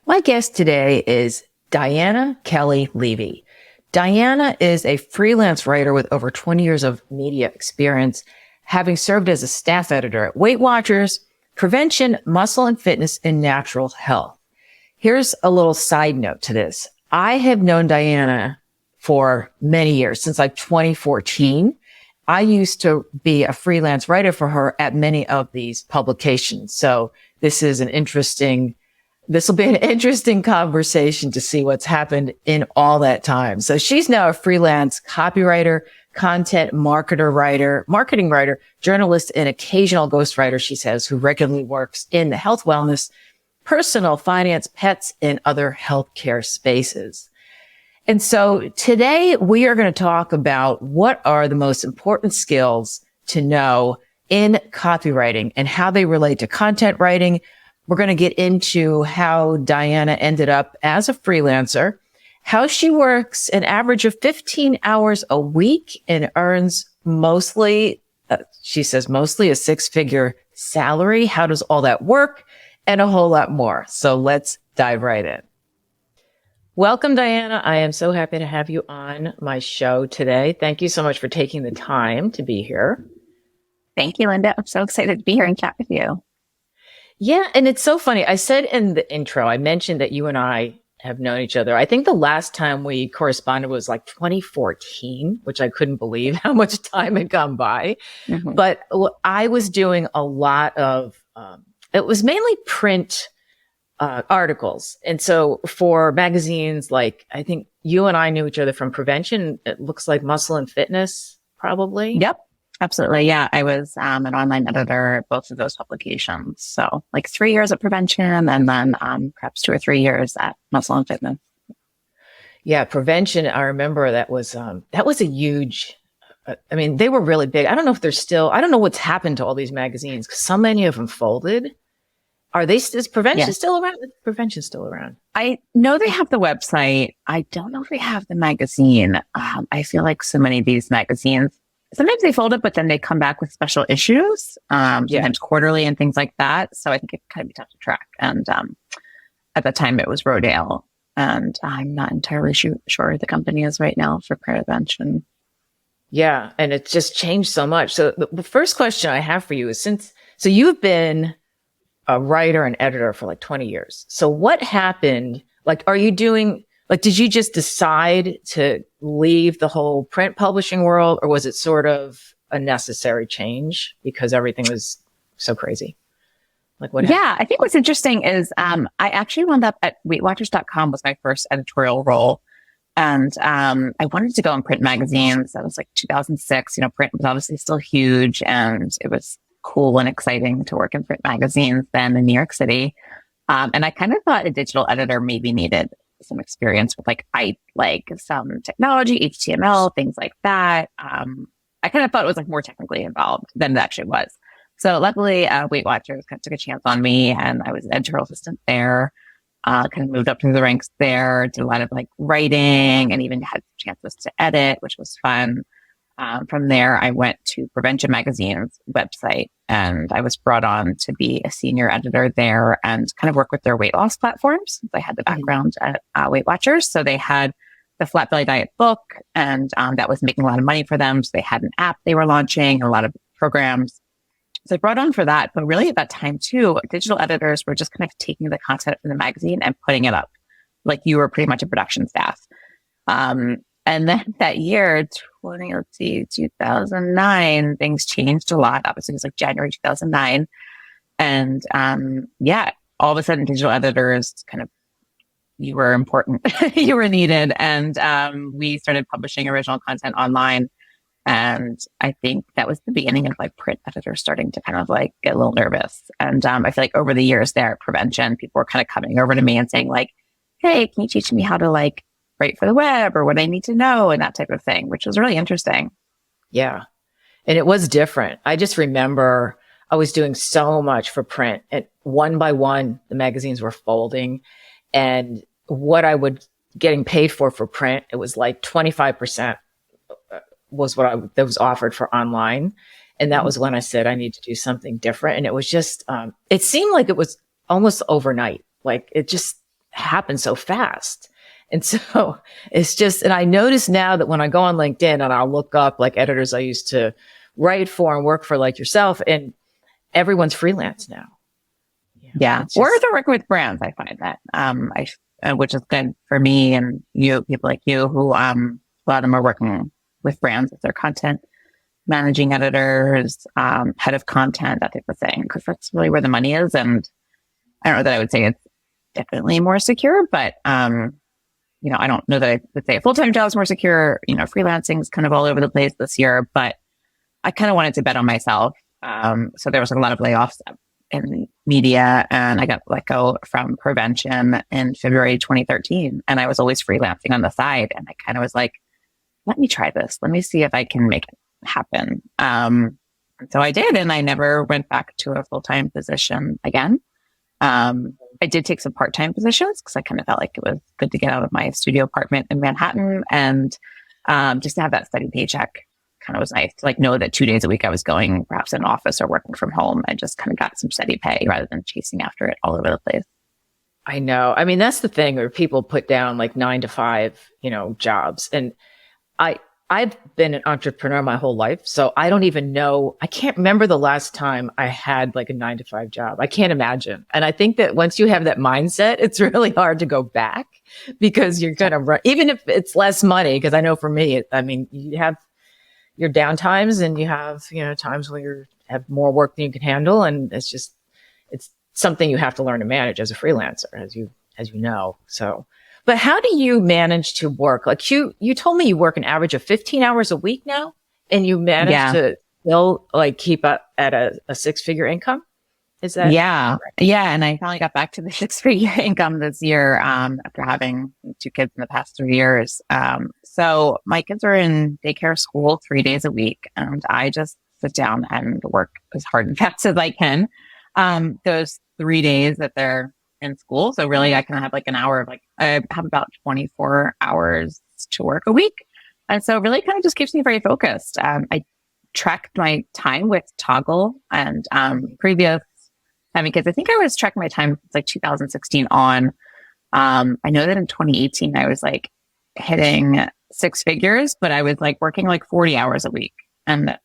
My guest today is Diana Kelly Levey. Diana is a freelance writer with over 20 years of media experience, having served as a staff editor at Weight Watchers, Prevention, Muscle and Fitness, and Natural Health. Here's a little side note to this. I have known Diana for many years, since like 2014. I used to be a freelance writer for her at many of these publications. So this will be an interesting conversation to see what's happened in all that time. So she's now a freelance copywriter, content marketing writer, journalist, and occasional ghostwriter, she says, who regularly works in the health, wellness, personal finance, pets, and other healthcare spaces. And so today we are going to talk about what are the most important skills to know in copywriting and how they relate to content writing. We're going to get into how Diana ended up as a freelancer, how she works an average of 15 hours a week and earns she says mostly a six-figure salary. How does all that work? And a whole lot more. So let's dive right in. Welcome, Diana. I am so happy to have you on my show today. Thank you so much for taking the time to be here. Thank you, Linda. I'm so excited to be here and chat with you. Yeah, and it's so funny. I said in the intro, I mentioned that you and I have known each other. I think the last time we corresponded was like 2014, which I couldn't believe how much time had gone by. Mm-hmm. But I was doing a lot of, it was mainly print articles. And so for magazines, like I think you and I knew each other from Prevention. It looks like Muscle and Fitness, probably. Yep. Absolutely. Yeah. I was an online editor at both of those publications. So like 3 years at Prevention and then perhaps 2 or 3 years at Muscle and Fitness. Yeah. Prevention. I remember that was a huge, they were really big. I don't know what's happened to all these magazines because so many of them folded. Is Prevention still around? Prevention still around? I know they have the website. I don't know if they have the magazine. I feel like so many of these magazines, sometimes they fold it, but then they come back with special issues, sometimes quarterly and things like that. So I think it kind of be tough to track. And at the time it was Rodale, and I'm not entirely sure the company is right now for Prevention. Yeah, and it's just changed so much. So the first question I have for you is so you've been a writer and editor for like 20 years. So what happened? Like, did you just decide to leave the whole print publishing world, or was it sort of a necessary change because everything was so crazy? Like what happened? Yeah, I think what's interesting is I actually wound up at WeightWatchers.com was my first editorial role. And I wanted to go in print magazines. That was like 2006. Print was obviously still huge, and it was cool and exciting to work in print magazines then in New York City. And I kind of thought a digital editor maybe needed some experience with some technology, HTML, things like that. I kind of thought it was like more technically involved than it actually was. So luckily, Weight Watchers kind of took a chance on me, and I was an editorial assistant there. Kind of moved up through the ranks there, did a lot of like writing, and even had chances to edit, which was fun. From there, I went to Prevention Magazine's website, and I was brought on to be a senior editor there and kind of work with their weight loss platforms. I had the background at Weight Watchers. So they had the Flat Belly Diet book, and that was making a lot of money for them. So they had an app they were launching, a lot of programs. So I brought on for that. But really at that time too, digital editors were just kind of taking the content from the magazine and putting it up. Like you were pretty much a production staff. And then that year, 2009, things changed a lot. Obviously, it was like January 2009. And all of a sudden, digital editors you were important. You were needed. And we started publishing original content online. And I think that was the beginning of like print editors starting to kind of like get a little nervous. And I feel like over the years there at Prevention, people were kind of coming over to me and saying like, hey, can you teach me how to like write for the web or what I need to know and that type of thing, which was really interesting. Yeah. And it was different. I just remember I was doing so much for print, and one by one, the magazines were folding, and what I would getting paid for print, it was like 25% was that was offered for online. And that was when I said, I need to do something different. And it was just, it seemed like it was almost overnight. Like it just happen so fast. And so it's just, and I notice now that when I go on LinkedIn and I'll look up like editors I used to write for and work for like yourself, and everyone's freelance now. Yeah. Or they're working with brands. I find that, which is good for me and you, people like you who, a lot of them are working with brands as their content managing editors, head of content, that type of thing, because that's really where the money is. And I don't know that I would say it's definitely more secure, but, I don't know that I would say a full-time job is more secure. Freelancing is kind of all over the place this year, but I kind of wanted to bet on myself. So there was a lot of layoffs in media, and I got let go from Prevention in February 2013. And I was always freelancing on the side. And I kind of was like, let me try this. Let me see if I can make it happen. And so I did, and I never went back to a full-time position again. I did take some part-time positions because I kind of felt like it was good to get out of my studio apartment in Manhattan, and just to have that steady paycheck kind of was nice to like know that 2 days a week I was going perhaps in an office or working from home. I just kind of got some steady pay rather than chasing after it all over the place. I know. I mean, that's the thing where people put down like 9 to 5, jobs. And I've been an entrepreneur my whole life. So I don't even know. I can't remember the last time I had like a 9 to 5 job. I can't imagine. And I think that once you have that mindset, it's really hard to go back because you're going to run, even if it's less money. Because I know for me, you have your down times and you have, times where you have more work than you can handle. And it's something you have to learn to manage as a freelancer, as you know. So. But how do you manage to work? Like you told me you work an average of 15 hours a week now, and you manage to still like keep up at a 6-figure income. Is that? Yeah. Right? Yeah. And I finally got back to the 6-figure income this year, after having 2 kids in the past 3 years. So my kids are in daycare school 3 days a week, and I just sit down and work as hard and fast as I can. Those 3 days that they're in school. So really I can have like an hour of I have about 24 hours to work a week. And so really kind of just keeps me very focused. I tracked my time with Toggle and, previous, because I think I was tracking my time since like 2016 on, I know that in 2018, I was like hitting 6 figures, but I was like working like 40 hours a week. And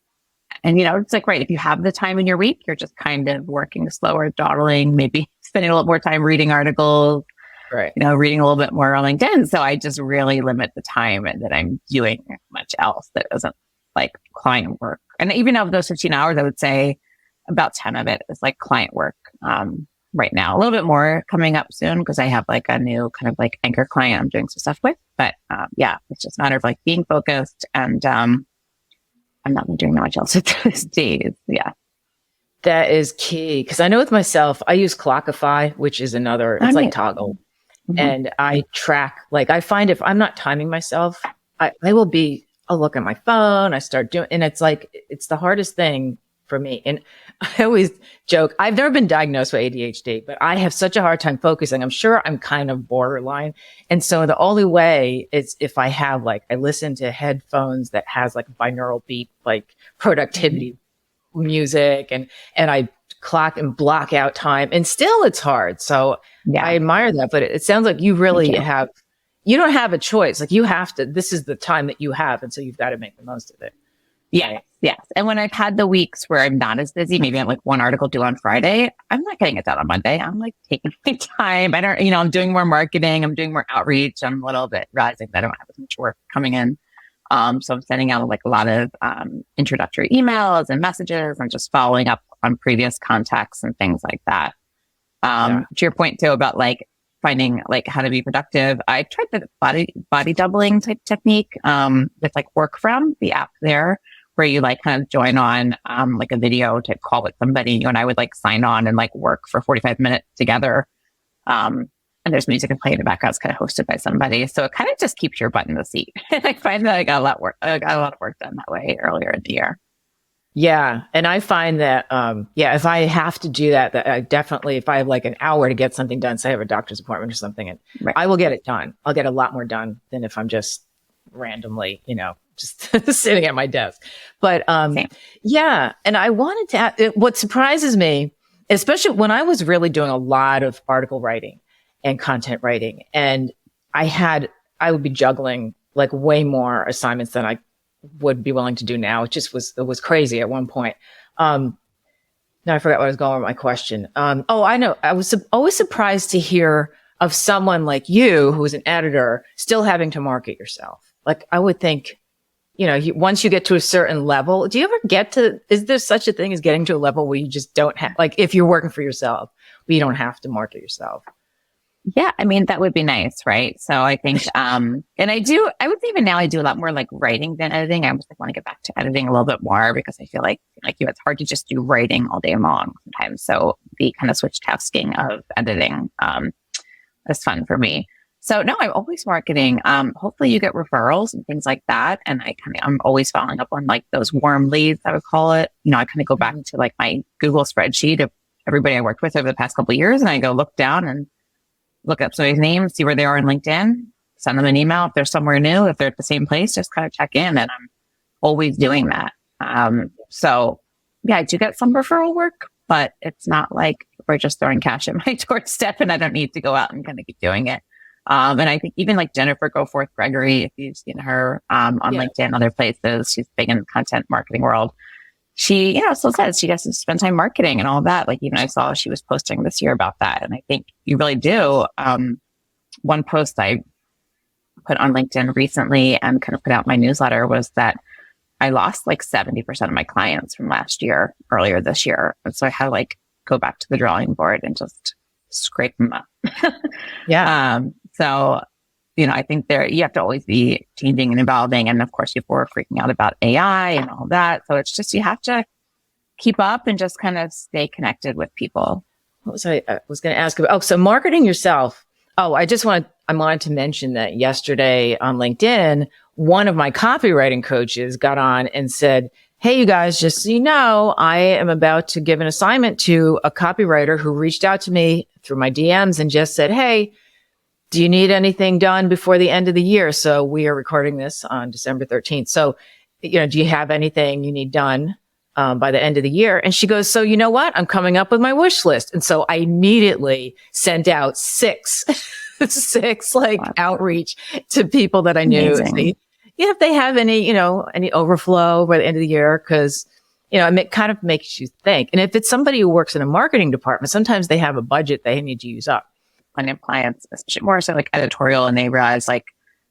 it's like, right, if you have the time in your week, you're just kind of working slower, dawdling, maybe spending a little more time reading articles, right? Reading a little bit more on LinkedIn. So I just really limit the time that I'm doing much else that isn't like client work. And even of those 15 hours, I would say about 10 of it is like client work. Right now, a little bit more coming up soon because I have like a new kind of like anchor client I'm doing some stuff with. But it's just a matter of like being focused, and I'm not doing that much else at those days. Yeah. That is key. Because I know with myself, I use Clockify, which is it's like Toggle. Mm-hmm. And I track, like I find if I'm not timing myself, I'll look at my phone, I start doing, and it's like, it's the hardest thing for me. And I always joke, I've never been diagnosed with ADHD, but I have such a hard time focusing. I'm sure I'm kind of borderline. And so the only way is if I have I listen to headphones that has like binaural beat, like productivity music, and I clock and block out time, and still it's hard. So I admire that, but it sounds like you really you don't have a choice. Like you have to, this is the time that you have. And so you've got to make the most of it. Yeah. Yes. And when I've had the weeks where I'm not as busy, maybe I'm like one article due on Friday, I'm not getting it done on Monday. I'm like taking my time. I'm doing more marketing. I'm doing more outreach. I'm a little bit realizing that I don't have as much work coming in. So I'm sending out like a lot of introductory emails and messages and just following up on previous contacts and things like that. To your point too about like finding like how to be productive. I tried the body doubling type technique with like Work From, the app there, where you like kind of join on like a video type call with somebody, and I would like sign on and like work for 45 minutes together. And there's music and play in the background. It's kind of hosted by somebody. So it kind of just keeps your butt in the seat. And I find that I got a lot of work done that way earlier in the year. Yeah. And I find that, if I have to do that I definitely, if I have like an hour to get something done, say I have a doctor's appointment or something, and I will get it done. I'll get a lot more done than if I'm just randomly, just sitting at my desk. But, yeah. And I wanted to what surprises me, especially when I was really doing a lot of article writing, and content writing. And I would be juggling like way more assignments than I would be willing to do now. It was crazy at one point. Now I forgot what I was going with my question. I know. I was always surprised to hear of someone like you, who's an editor, still having to market yourself. Like I would think, once you get to a certain level, do you ever is there such a thing as getting to a level where you just don't have, like if you're working for yourself, but you don't have to market yourself? Yeah, I mean, that would be nice, right? So I think, and I would say even now I do a lot more like writing than editing. I almost like want to get back to editing a little bit more because I feel like it's hard to just do writing all day long sometimes. So the kind of switch tasking of editing is fun for me. So no, I'm always marketing. Hopefully you get referrals and things like that. And I'm always following up on like those warm leads, I would call it. I kind of go back to like my Google spreadsheet of everybody I worked with over the past couple of years. And I go look down and look up somebody's name, see where they are on LinkedIn, send them an email. If they're somewhere new, if they're at the same place, just kind of check in. And I'm always doing that. So yeah, I do get some referral work, but it's not like we're just throwing cash at my doorstep and I don't need to go out and kind of keep doing it. And I think even like Jennifer Goforth Gregory, if you've seen her on LinkedIn and other places, she's big in the content marketing world. She, still says she gets to spend time marketing and all of that. Like even I saw she was posting this year about that. And I think you really do. One post I put on LinkedIn recently and kind of put out my newsletter was that I lost like 70% of my clients from earlier this year. And so I had to like go back to the drawing board and just scrape them up. Yeah. So I think you have to always be changing and evolving. And of course, people are freaking out about AI and all that. So it's just, you have to keep up and just kind of stay connected with people. What was I was going to ask about? So marketing yourself. I wanted to mention that yesterday on LinkedIn, one of my copywriting coaches got on and said, hey, you guys, just so you know, I am about to give an assignment to a copywriter who reached out to me through my DMs and just said, hey, do you need anything done before the end of the year? So we are recording this on December 13th. So, do you have anything you need done by the end of the year? And she goes, so you know what? I'm coming up with my wish list. And so I immediately sent out six outreach to people that I knew. If they have any overflow by the end of the year, because, it kind of makes you think. And if it's somebody who works in a marketing department, sometimes they have a budget they need to use up. Plenty of clients, especially more so like editorial, and they realize like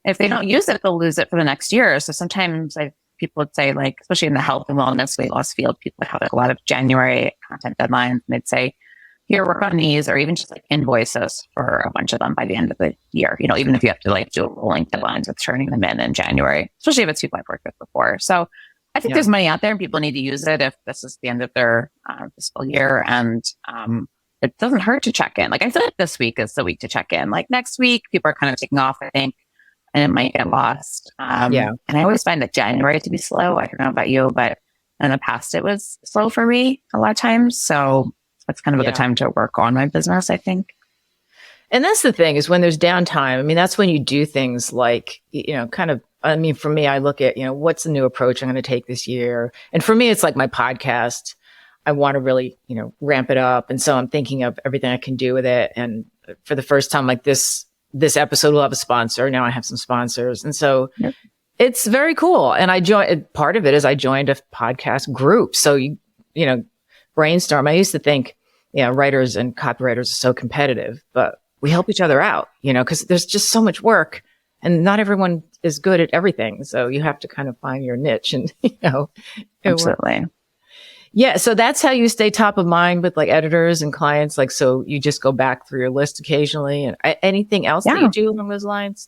if they don't use it, they'll lose it for the next year. So sometimes people would say like, especially in the health and wellness weight loss field, people have like a lot of January content deadlines, and they'd say, here, work on these, or even just like invoices for a bunch of them by the end of the year. Even if you have to like do a rolling deadlines with turning them in January, especially if it's people I've worked with before. So I think there's money out there and people need to use it if this is the end of their fiscal year. And it doesn't hurt to check in. Like I feel like this week is the week to check in. Like next week, people are kind of taking off, I think, and it might get lost. And I always find that January to be slow. I don't know about you, but in the past, it was slow for me a lot of times. So it's kind of a good time to work on my business, I think. And that's the thing is when there's downtime, I mean, that's when you do things like, for me, I look at, what's the new approach I'm going to take this year? And for me, it's like my podcast. I want to really, ramp it up. And so I'm thinking of everything I can do with it. And for the first time, like this episode will have a sponsor. Now I have some sponsors. And so it's very cool. And part of it is I joined a podcast group. So, brainstorm. I used to think, writers and copywriters are so competitive, but we help each other out, because there's just so much work and not everyone is good at everything. So you have to kind of find your niche and, Absolutely. Yeah. So that's how you stay top of mind with like editors and clients. Like, so you just go back through your list occasionally, and anything else that you do along those lines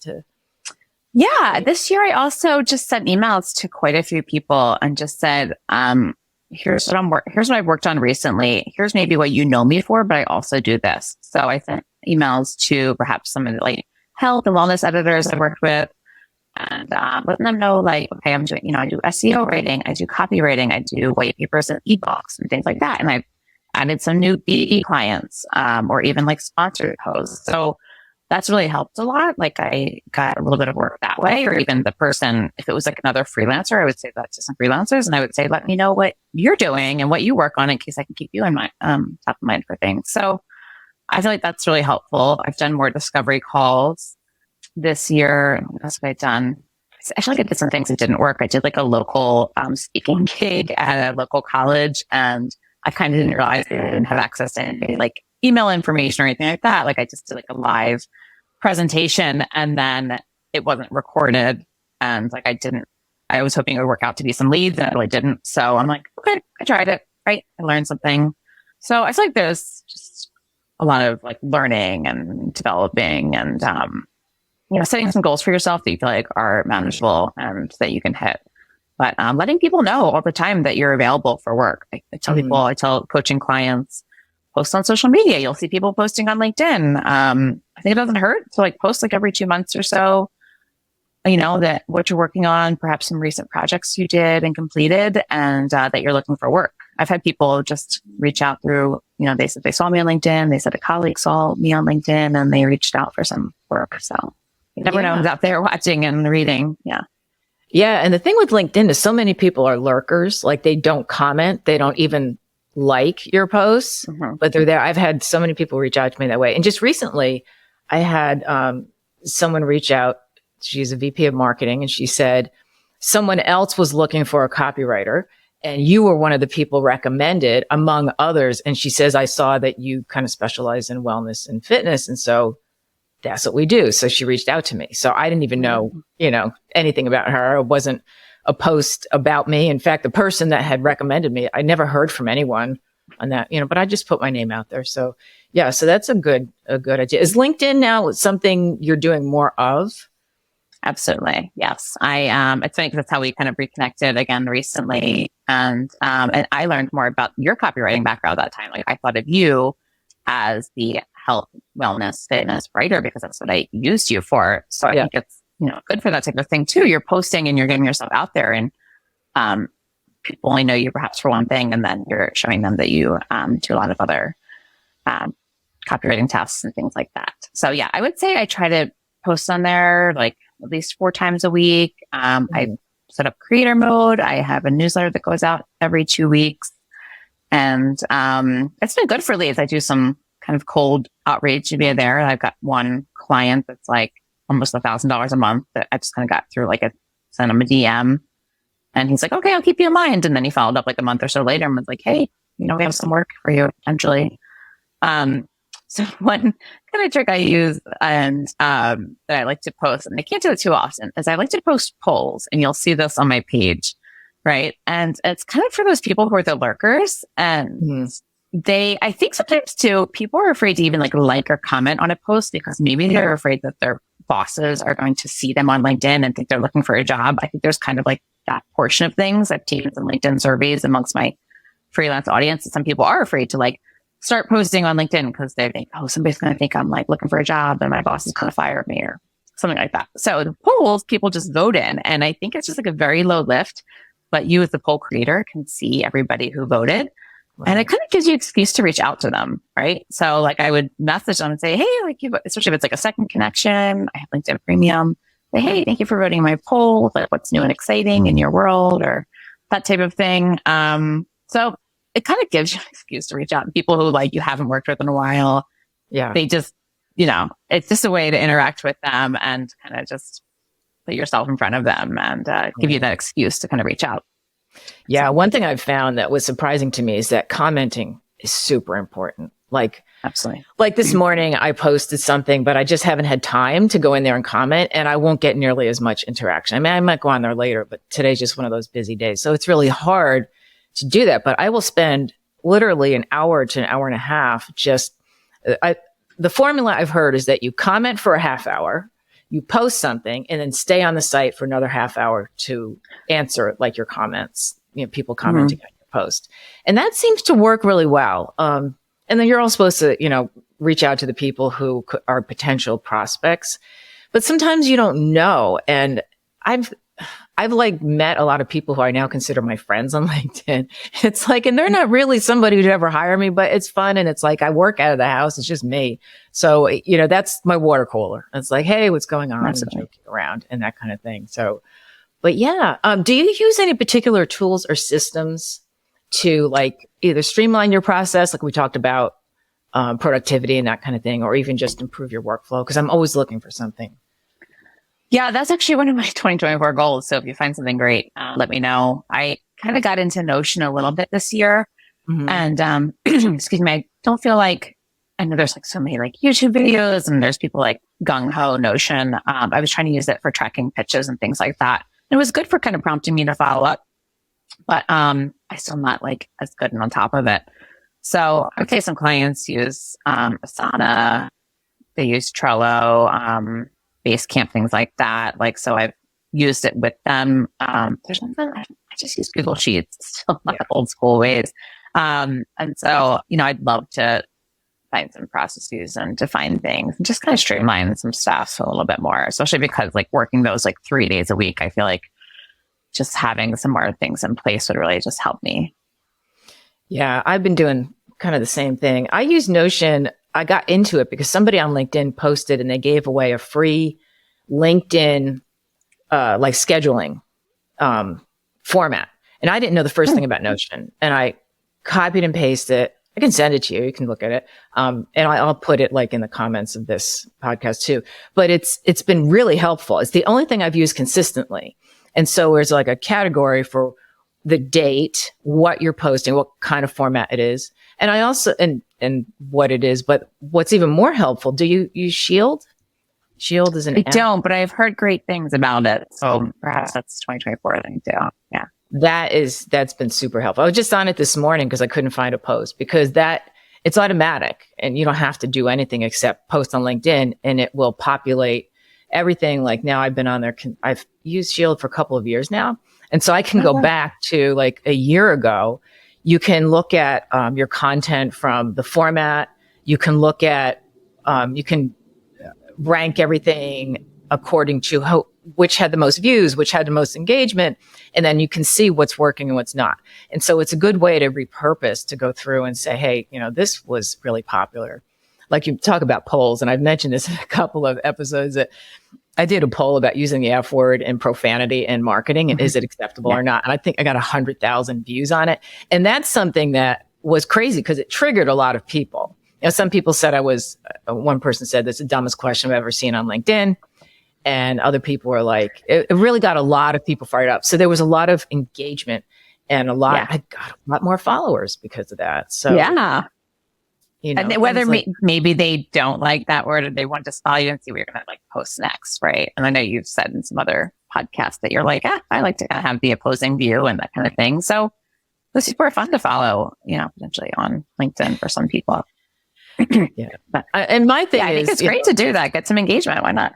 Yeah. This year I also just sent emails to quite a few people and just said, here's what I've worked on recently. Here's maybe what you know me for, but I also do this. So I sent emails to perhaps some of the like health and wellness editors I've worked with, and letting them know like, okay, I'm doing, I do SEO writing, I do copywriting, I do white papers and ebooks and things like that. And I've added some new BE clients, or even like sponsored posts. So that's really helped a lot. Like I got a little bit of work that way, or even the person, if it was like another freelancer, I would say that to some freelancers and I would say, let me know what you're doing and what you work on in case I can keep you in my, top of mind for things. So I feel like that's really helpful. I've done more discovery calls this year. What else have I done? I feel like I did some things that didn't work. I did like a local speaking gig at a local college, and I kind of didn't realize they didn't have access to any like email information or anything like that. Like I just did like a live presentation, and then it wasn't recorded. And like I was hoping it would work out to be some leads, and it really didn't. So I'm like, okay, I tried it, right? I learned something. So I feel like there's just a lot of like learning and developing and, setting some goals for yourself that you feel like are manageable and that you can hit. But letting people know all the time that you're available for work. I tell people, I tell coaching clients, post on social media. You'll see people posting on LinkedIn. I think it doesn't hurt to like post like every 2 months or so, that what you're working on, perhaps some recent projects you did and completed, and that you're looking for work. I've had people just reach out through, they said they saw me on LinkedIn. They said a colleague saw me on LinkedIn and they reached out for some work. So you never know who's out there watching and reading. Yeah. Yeah. And the thing with LinkedIn is so many people are lurkers. Like they don't comment. They don't even like your posts, but they're there. I've had so many people reach out to me that way. And just recently I had someone reach out. She's a VP of marketing, and she said someone else was looking for a copywriter and you were one of the people recommended among others. And she says, I saw that you kind of specialize in wellness and fitness. And so that's what we do. So she reached out to me. So I didn't even know, anything about her. It wasn't a post about me. In fact, the person that had recommended me, I never heard from anyone on that, but I just put my name out there. So yeah, so that's a good idea. Is LinkedIn now something you're doing more of? Absolutely. Yes. It's funny because that's how we kind of reconnected again recently. And I learned more about your copywriting background at that time. Like I thought of you as the health, wellness, fitness writer because that's what I used you for. So I think it's, good for that type of thing too. You're posting and you're getting yourself out there, and people only know you perhaps for one thing, and then you're showing them that you do a lot of other copywriting tasks and things like that. So yeah, I would say I try to post on there like at least 4 times a week. I set up creator mode. I have a newsletter that goes out every 2 weeks. And it's been good for leads. I do some kind of cold outreach via there. I've got one client that's like almost $1,000 a month that I just kind of got through sent him a DM. And he's like, okay, I'll keep you in mind. And then he followed up like a month or so later and was like, hey, we have some work for you potentially. So one kind of trick I use and that I like to post, and I can't do it too often, is I like to post polls, and you'll see this on my page, right? And it's kind of for those people who are the lurkers, and I think sometimes too, people are afraid to even like or comment on a post because maybe they're afraid that their bosses are going to see them on LinkedIn and think they're looking for a job. I think there's kind of like that portion of things. I've taken some LinkedIn surveys amongst my freelance audience, and some people are afraid to start posting on LinkedIn because they think, oh, somebody's going to think I'm looking for a job and my boss is going to fire me or something like that. So the polls, people just vote in. And I think it's just a very low lift, but you as the poll creator can see everybody who voted. Right. And it kind of gives you an excuse to reach out to them. Right. So I would message them and say, hey, especially if it's a second connection, I have LinkedIn Premium. Say, hey, thank you for voting my poll. What's new and exciting in your world or that type of thing. So it kind of gives you an excuse to reach out to people who you haven't worked with in a while. Yeah. They just, it's just a way to interact with them and kind of just put yourself in front of them and give you that excuse to kind of reach out. Yeah. One thing I've found that was surprising to me is that commenting is super important. Absolutely. This morning I posted something, but I just haven't had time to go in there and comment, and I won't get nearly as much interaction. I mean, I might go on there later, but today's just one of those busy days. So it's really hard to do that, but I will spend literally an hour to an hour and a half. The formula I've heard is that you comment for a half hour, you post something, and then stay on the site for another half hour to answer your comments, people commenting on your post. And that seems to work really well. And then you're all supposed to, reach out to the people who are potential prospects, but sometimes you don't know. And I've met a lot of people who I now consider my friends on LinkedIn. It's and they're not really somebody who'd ever hire me, but it's fun. And it's I work out of the house. It's just me. So, that's my water cooler. It's hey, what's going on? And joking around and that kind of thing. So, but yeah. Do you use any particular tools or systems to either streamline your process? Like we talked about, productivity and that kind of thing, or even just improve your workflow? Because I'm always looking for something. Yeah, that's actually one of my 2024 goals. So if you find something great, let me know. I kind of got into Notion a little bit this year. Mm-hmm. And excuse me, I don't feel like, I know there's like so many like YouTube videos and there's people like gung-ho Notion. I was trying to use it for tracking pitches and things like that. And it was good for kind of prompting me to follow up, but I still not like as good and on top of it. So I would say some clients use Asana, they use Trello, Basecamp, things like that. Like, so I've used it with them. There's something I just use Google Sheets, still my old school ways. And so, I'd love to find some processes and define things and just kind of streamline some stuff a little bit more, especially because like working those like 3 days a week, I feel like just having some more things in place would really just help me. Yeah, I've been doing kind of the same thing. I use Notion. I got into it because somebody on LinkedIn posted and they gave away a free LinkedIn like scheduling format. And I didn't know the first thing about Notion. And I copied and pasted it. I can send it to you. You can look at it. And I'll put it like in the comments of this podcast too. But it's been really helpful. It's the only thing I've used consistently. And so there's like a category for the date, what you're posting, what kind of format it is. And I also, and what it is, but what's even more helpful, do you use Shield? Shield is an app. I don't, but I've heard great things about it. So perhaps that's 2024 thing too. Yeah. That's been super helpful. I was just on it this morning because I couldn't find a post because it's automatic and you don't have to do anything except post on LinkedIn and it will populate everything. Like now I've been on there. I've used Shield for a couple of years now. And so I can go back to like a year ago. You can look at your content from the format. You can look at, you can rank everything according to which had the most views, which had the most engagement. And then you can see what's working and what's not. And so it's a good way to repurpose, to go through and say, hey, this was really popular. Like you talk about polls, and I've mentioned this in a couple of episodes that I did a poll about using the F word and profanity in marketing and is it acceptable or not? And I think I got 100,000 views on it. And that's something that was crazy because it triggered a lot of people. Some people said one person said, that's the dumbest question I've ever seen on LinkedIn. And other people were like, it really got a lot of people fired up. So there was a lot of engagement and I got a lot more followers because of that. So yeah. And whether maybe they don't like that word or they want to follow you and see what you're going to like post next. Right. And I know you've said in some other podcasts that you're like, I like to kind of have the opposing view and that kind of thing. So those people are fun to follow, potentially on LinkedIn for some people. Yeah. But, and my thing is, I think it's great to do that. Get some engagement. Why not?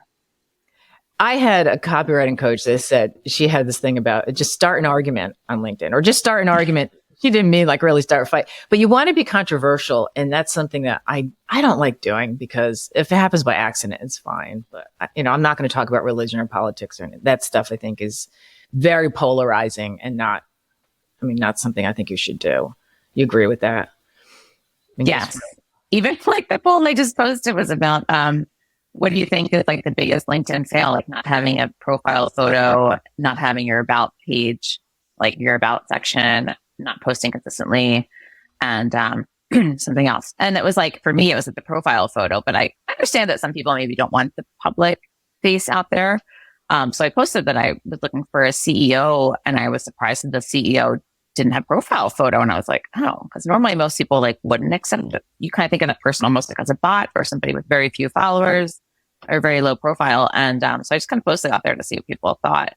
I had a copywriting coach that said she had this thing about just start an argument on LinkedIn or just start an argument. She didn't mean like really start a fight, but you want to be controversial. And that's something that I don't like doing because if it happens by accident, it's fine. But I'm not going to talk about religion or politics or anything. That stuff I think is very polarizing and not something I think you should do. You agree with that? Yes. Even like the poll I just posted was about, what do you think is like the biggest LinkedIn fail? Like not having a profile photo, not having your about page, like your about section, not posting consistently, and something else. And it was like, for me, it was like the profile photo, but I understand that some people maybe don't want the public face out there. So I posted that I was looking for a CEO and I was surprised that the CEO didn't have profile photo. And I was like, oh, because normally most people like wouldn't accept it. You kind of think of that person almost like as a bot or somebody with very few followers or very low profile. And so I just kind of posted out there to see what people thought.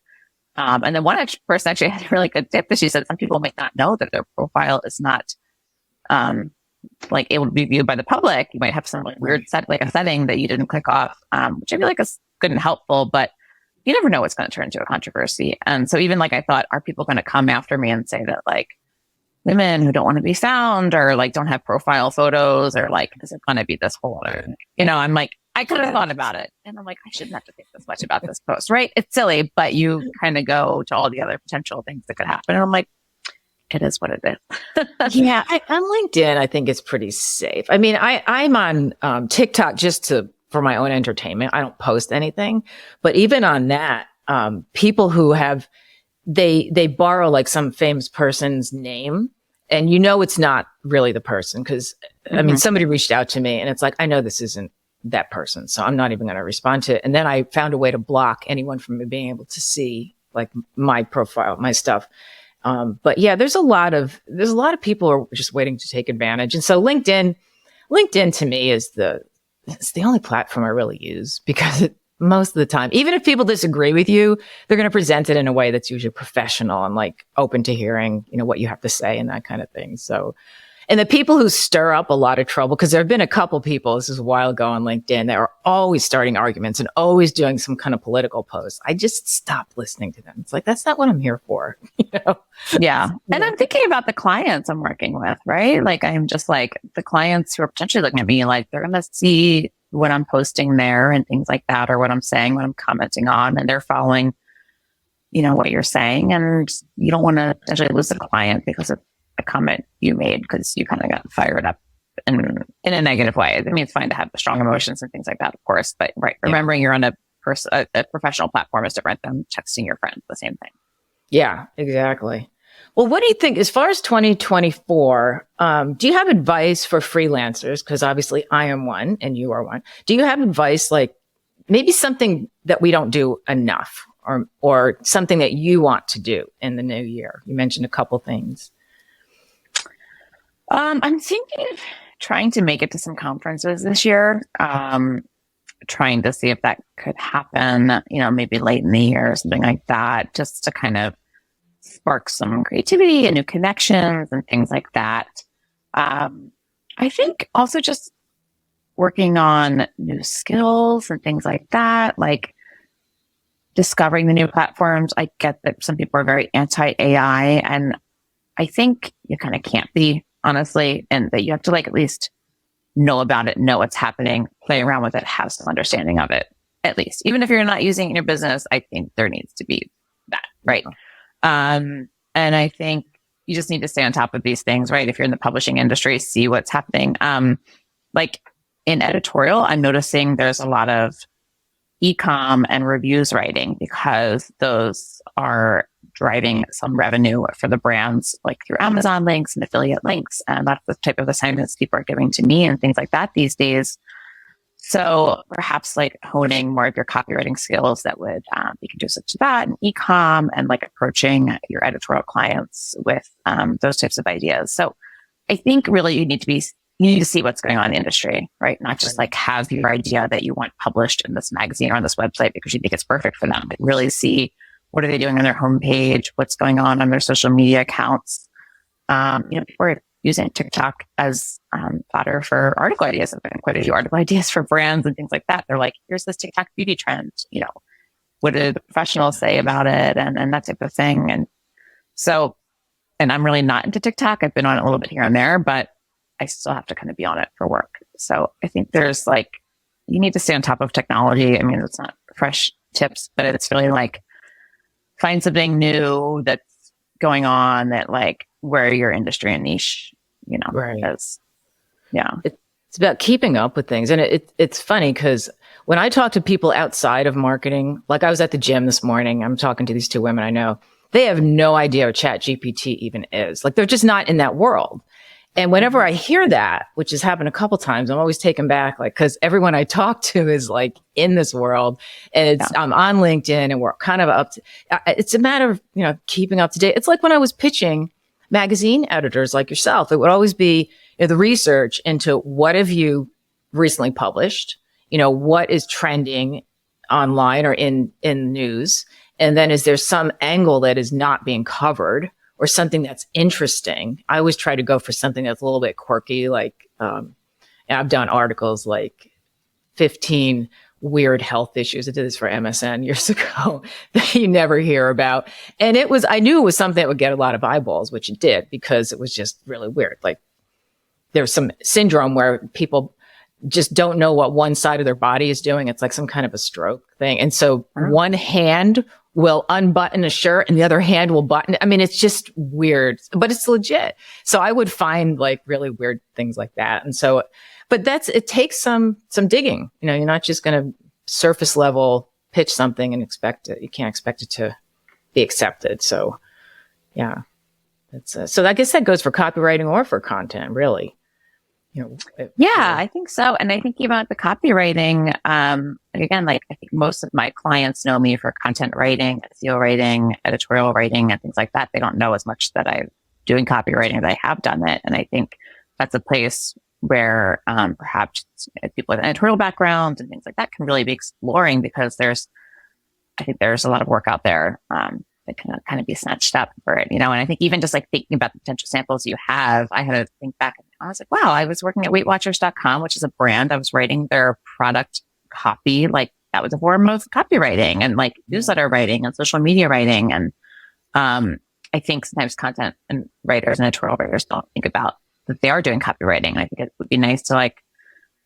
And then one person actually had a really good tip that she said some people might not know that their profile is not like able to be viewed by the public. You might have some like weird setting that you didn't click off, which I feel like is good and helpful, but you never know what's going to turn into a controversy. And so even like I thought, are people going to come after me and say that like women who don't want to be found or like don't have profile photos or like, is it going to be this whole other, I'm like, I could have thought about it. And I'm like, I shouldn't have to think this much about this post, right? It's silly, but you kind of go to all the other potential things that could happen. And I'm like, it is what it is. Yeah. On LinkedIn, I think it's pretty safe. I mean, I'm on TikTok just for my own entertainment. I don't post anything, but even on that, people who have, they borrow like some famous person's name and it's not really the person because I mean, somebody reached out to me and it's like, I know this isn't that person, so I'm not even going to respond to it. And then I found a way to block anyone from being able to see like my profile, my stuff. But yeah, there's a lot of people who are just waiting to take advantage. And so LinkedIn to me is it's the only platform I really use because most of the time, even if people disagree with you, they're going to present it in a way that's usually professional and like open to hearing, what you have to say and that kind of thing. So, and the people who stir up a lot of trouble, because there have been a couple people, this is a while ago on LinkedIn, that are always starting arguments and always doing some kind of political post. I just stopped listening to them. It's like, that's not what I'm here for. Yeah. And I'm thinking about the clients I'm working with, right? Like, I'm just like the clients who are potentially looking at me, like they're going to see what I'm posting there and things like that, or what I'm saying, what I'm commenting on, and they're following, what you're saying. And you don't want to potentially lose a client because of a comment you made because you kind of got fired up in a negative way. I mean, it's fine to have strong emotions and things like that, of course, but remembering you're on a professional platform is different than texting your friends, the same thing. Yeah, exactly. Well, what do you think as far as 2024? Do you have advice for freelancers? Because obviously I am one and you are one. Do you have advice, like maybe something that we don't do enough, or something that you want to do in the new year? You mentioned a couple things. I'm thinking of trying to make it to some conferences this year. Trying to see if that could happen, maybe late in the year or something like that, just to kind of spark some creativity and new connections and things like that. I think also just working on new skills and things like that, like discovering the new platforms. I get that some people are very anti-AI, and I think you kind of can't be, honestly, and that you have to like at least know about it, know what's happening, play around with it, have some understanding of it, at least. Even if you're not using it in your business, I think there needs to be that, right? And I think you just need to stay on top of these things, right? If you're in the publishing industry, see what's happening. Like in editorial, I'm noticing there's a lot of e-com and reviews writing because those are driving some revenue for the brands, like through Amazon links and affiliate links. And that's the type of assignments people are giving to me and things like that these days. So perhaps like honing more of your copywriting skills that would be conducive to that, and e-com, and like approaching your editorial clients with those types of ideas. So I think really you need to see what's going on in the industry, right? Not just like have your idea that you want published in this magazine or on this website because you think it's perfect for them, but really see what are they doing on their homepage, what's going on their social media accounts. People are using TikTok as fodder for article ideas. I've been quite a few article ideas for brands and things like that. They're like, here's this TikTok beauty trend. What did the professionals say about it, and that type of thing. And so, and I'm really not into TikTok. I've been on it a little bit here and there, but I still have to kind of be on it for work. So I think there's like, you need to stay on top of technology. I mean, it's not fresh tips, but it's really like find something new that's going on that like where your industry and niche, right. is. Yeah. It's about keeping up with things. And it's funny because when I talk to people outside of marketing, like I was at the gym this morning, I'm talking to these two women I know, they have no idea what ChatGPT even is. Like they're just not in that world. And whenever I hear that, which has happened a couple times, I'm always taken back, like, because everyone I talk to is like in this world, and I'm on LinkedIn, and we're kind of up to, it's a matter of, keeping up to date. It's like when I was pitching magazine editors like yourself, it would always be the research into what have you recently published, what is trending online or in news. And then is there some angle that is not being covered, or something that's interesting? I always try to go for something that's a little bit quirky. Like, and I've done articles like 15 weird health issues. I did this for MSN years ago that you never hear about. And I knew it was something that would get a lot of eyeballs, which it did, because it was just really weird. Like there's some syndrome where people just don't know what one side of their body is doing. It's like some kind of a stroke thing. And so one hand will unbutton a shirt and the other hand will button. I mean, it's just weird, but it's legit. So I would find like really weird things like that. And so, but it takes some digging. You're not just going to surface level pitch something and expect it. You can't expect it to be accepted. So yeah, so I guess that goes for copywriting or for content, really. Yeah, I think so. And I think even with the copywriting, again, like I think most of my clients know me for content writing, SEO writing, editorial writing, and things like that. They don't know as much that I'm doing copywriting as I have done it. And I think that's a place where perhaps people with an editorial background and things like that can really be exploring, because I think there's a lot of work out there that can kind of be snatched up for it, And I think even just like thinking about the potential samples you have, I had to think back. I was like, wow, I was working at WeightWatchers.com, which is a brand. I was writing their product copy. Like that was a form of copywriting and like newsletter writing and social media writing. And I think sometimes content and writers and editorial writers don't think about that they are doing copywriting. And I think it would be nice to like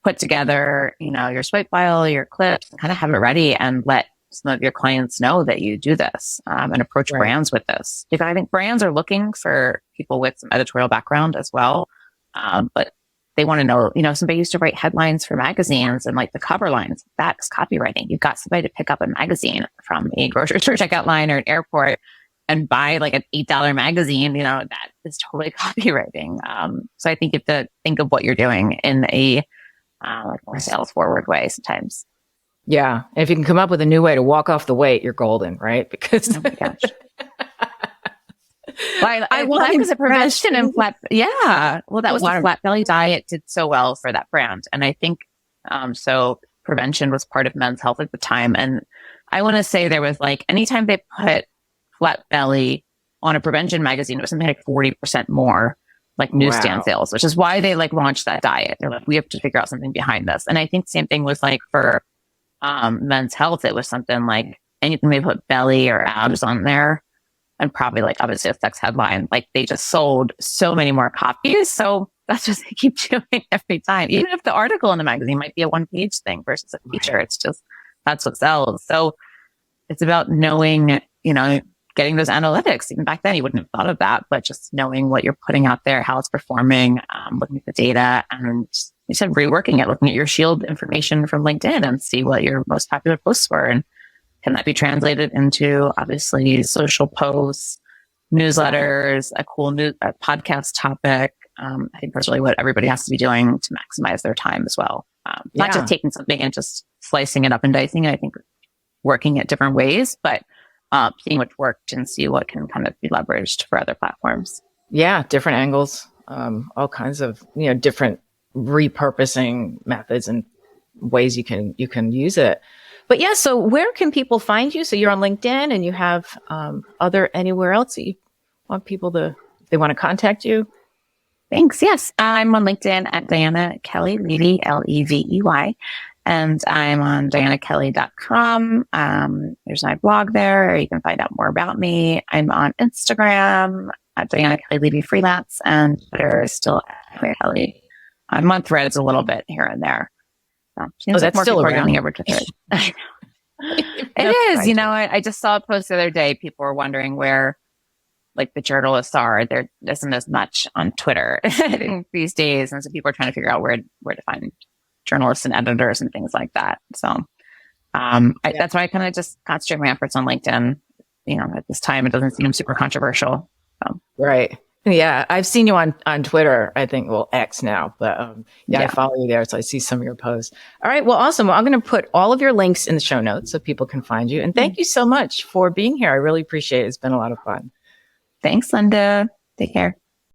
put together, your swipe file, your clips, and kind of have it ready and let some of your clients know that you do this and approach brands with this. Because I think brands are looking for people with some editorial background as well. But they want to know, somebody used to write headlines for magazines and like the cover lines. That's copywriting. You've got somebody to pick up a magazine from a grocery store checkout line or an airport and buy like an $8 magazine, that is totally copywriting. So I think you have to think of what you're doing in a more sales forward way sometimes. Yeah. And if you can come up with a new way to walk off the weight, you're golden, right? Because oh my gosh. Well, I that was a prevention and flat. Yeah. Well, that was the flat belly diet did so well for that brand. And I think, so prevention was part of Men's Health at the time. And I want to say there was like, anytime they put flat belly on a prevention magazine, it was something like 40% more like newsstand sales, which is why they like launched that diet. They're like, we have to figure out something behind this. And I think the same thing was like for Men's Health. It was something like anything they put belly or abs on there. And probably like obviously a sex headline, like they just sold so many more copies. So that's what they keep doing every time. Even if the article in the magazine might be a 1-page thing versus a feature, it's just, that's what sells. So it's about knowing, getting those analytics. Even back then you wouldn't have thought of that, but just knowing what you're putting out there, how it's performing, looking at the data and you said reworking it, looking at your shield information from LinkedIn and see what your most popular posts were. And can that be translated into obviously social posts, newsletters, a cool a podcast topic? I think that's really what everybody has to be doing to maximize their time as well. Not just taking something and just slicing it up and dicing it. I think working it different ways, but seeing what worked and see what can kind of be leveraged for other platforms. Yeah, different angles, all kinds of different repurposing methods and ways you can use it. But yeah, so where can people find you? So you're on LinkedIn and you have anywhere else that you want people to, if they want to contact you? Thanks. Yes. I'm on LinkedIn at Diana Kelly Levey, Levey. And I'm on dianakelly.com. There's my blog there. You can find out more about me. I'm on Instagram at Diana Kelly Levey Freelance, and Twitter is still at Diana Kelly. I'm on Threads a little bit here and there. So that's still around. Over to Threads. It is. I just saw a post the other day. People were wondering where like the journalists are. There isn't as much on Twitter these days. And so people are trying to figure out where to find journalists and editors and things like that. So that's why I kind of just concentrate my efforts on LinkedIn. At this time, it doesn't seem super controversial. So. Right. Yeah. I've seen you on Twitter, I think, X now, but I follow you there. So I see some of your posts. All right. Well, awesome. Well, I'm going to put all of your links in the show notes so people can find you. And thank you so much for being here. I really appreciate it. It's been a lot of fun. Thanks, Linda. Take care.